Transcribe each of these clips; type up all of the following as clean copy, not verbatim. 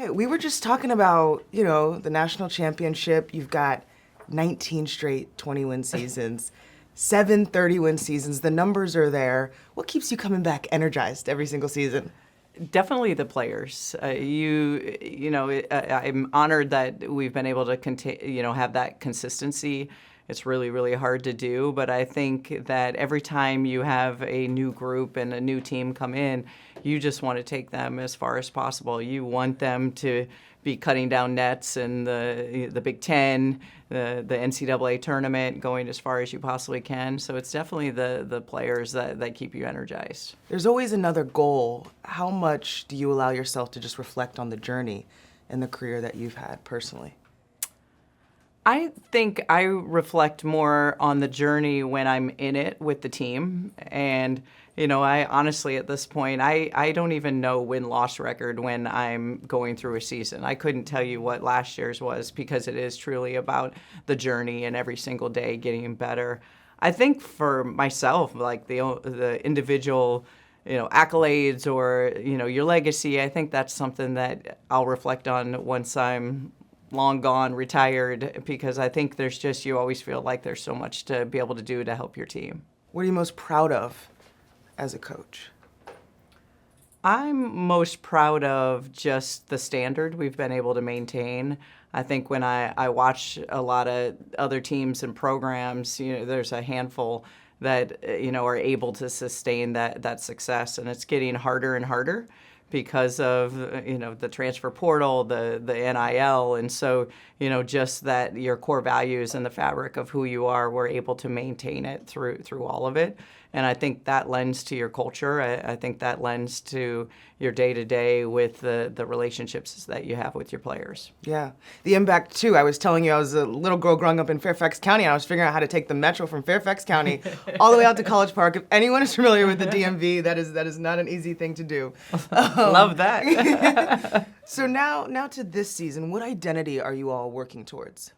right. We were just talking about, the national championship. You've got 19 straight 20-win seasons, 7 30-win seasons. The numbers are there. What keeps you coming back energized every single season? Definitely the players. I'm honored that we've been able to have that consistency. It's really, really hard to do, but I think that every time you have a new group and a new team come in, you just want to take them as far as possible. You want them to be cutting down nets in the Big Ten, the NCAA tournament, going as far as you possibly can. So it's definitely the players that keep you energized. There's always another goal. How much do you allow yourself to just reflect on the journey and the career that you've had personally? I think I reflect more on the journey when I'm in it with the team. And, I honestly, at this point, I don't even know win-loss record when I'm going through a season. I couldn't tell you what last year's was because it is truly about the journey and every single day getting better. I think for myself, like the individual, accolades or, your legacy, I think that's something that I'll reflect on once I'm long gone, retired, because I think you always feel like there's so much to be able to do to help your team. What are you most proud of as a coach? I'm most proud of just the standard we've been able to maintain. I think when I watch a lot of other teams and programs, there's a handful that, are able to sustain that success, and it's getting harder and harder because of the transfer portal, the NIL, and so just that your core values and the fabric of who you are, we're able to maintain it through all of it. And I think that lends to your culture. I think that lends to your day-to-day with the relationships that you have with your players. Yeah. The impact, too. I was telling you I was a little girl growing up in Fairfax County, and I was figuring out how to take the metro from Fairfax County all the way out to College Park. If anyone is familiar with the DMV, that is not an easy thing to do. Love that. So now to this season, what identity are you all working towards?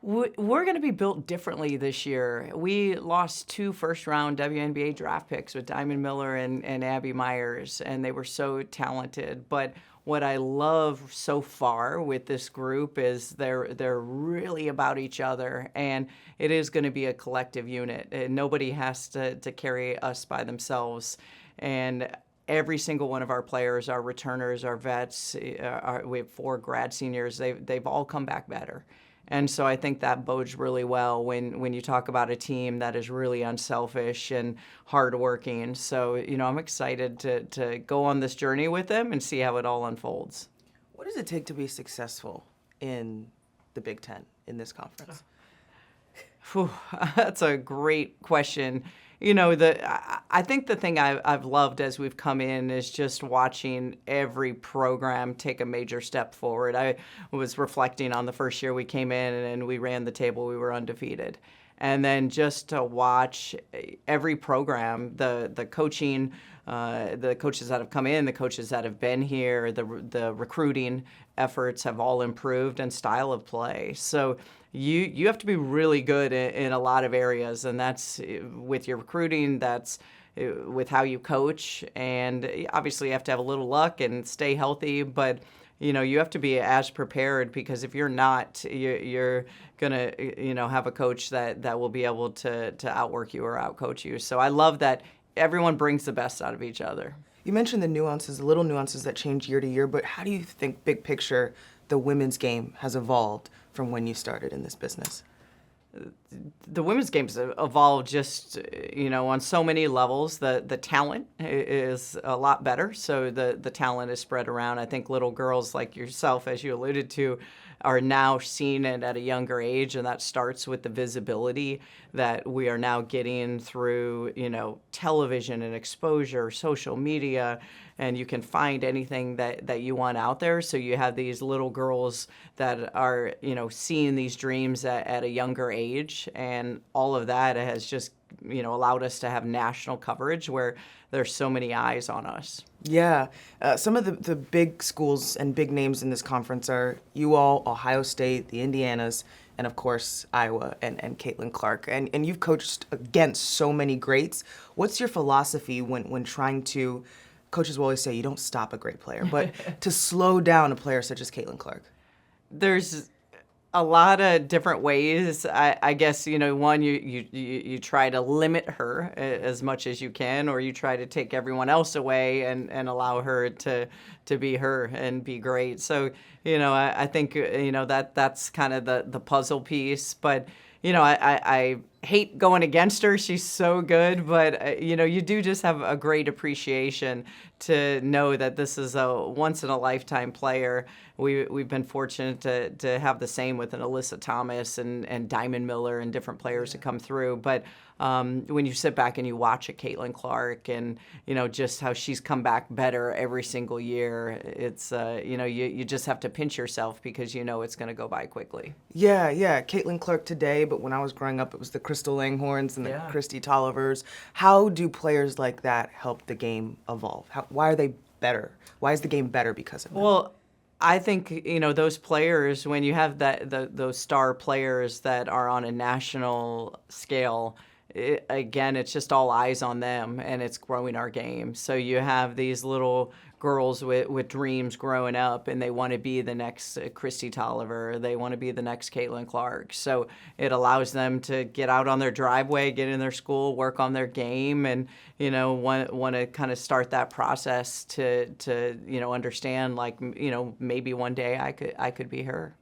We're going to be built differently this year. We lost 2 first-round WNBA draft picks with Diamond Miller and Abby Myers, and they were so talented. But what I love so far with this group is they're really about each other, and it is going to be a collective unit. And nobody has to carry us by themselves. And every single one of our players, our returners, our vets, we have 4 grad seniors, they've all come back better. And so I think that bodes really well when you talk about a team that is really unselfish and hardworking. So, I'm excited to go on this journey with them and see how it all unfolds. What does it take to be successful in the Big Ten, in this conference? That's a great question. I think the thing I've loved as we've come in is just watching every program take a major step forward. I was reflecting on the first year we came in and we ran the table, we were undefeated. And then just to watch every program, the coaching, the coaches that have come in, the coaches that have been here, the recruiting efforts have all improved, and style of play. So you have to be really good in a lot of areas, and that's with your recruiting, that's with how you coach, and obviously you have to have a little luck and stay healthy, but you have to be as prepared, because if you're not, you're gonna have a coach that will be able to outwork you or outcoach you. So I love that everyone brings the best out of each other. You mentioned the nuances, the little nuances that change year to year, but how do you think, big picture, the women's game has evolved from when you started in this business? The women's game's evolved just, on so many levels. The talent is a lot better, so the talent is spread around. I think little girls like yourself, as you alluded to, are now seeing it at a younger age, and that starts with the visibility that we are now getting through, television and exposure, social media, and you can find anything that you want out there. So you have these little girls that are, seeing these dreams at a younger age, and all of that has just, allowed us to have national coverage where there's so many eyes on us. Yeah. Some of the big schools and big names in this conference are you all, Ohio State, the Indianas, and of course, Iowa and Caitlin Clark. And you've coached against so many greats. What's your philosophy when trying to coaches will always say you don't stop a great player, but to slow down a player such as Caitlin Clark? There's a lot of different ways. I guess, one, you try to limit her as much as you can, or you try to take everyone else away and allow her to be her and be great. So, I think, that's kind of the puzzle piece. But, I hate going against her. She's so good, but you do just have a great appreciation to know that this is a once in a lifetime player. We've been fortunate to have the same with an Alyssa Thomas and Diamond Miller and different players to come through. But when you sit back and you watch a Caitlin Clark and just how she's come back better every single year, it's you just have to pinch yourself because it's going to go by quickly. Yeah, Caitlin Clark today, but when I was growing up, it was the Crystal Langhorns and the Yeah. Christy Tollivers. How do players like that help the game evolve? Why are they better? Why is the game better because of them? Well, I think those players, when you have those star players that are on a national scale, again, it's just all eyes on them, and it's growing our game. So you have these little girls with dreams growing up, and they want to be the next Christy Tolliver. They want to be the next Caitlin Clark. So it allows them to get out on their driveway, get in their school, work on their game, and want to kind of start that process to understand, like, maybe one day I could be her.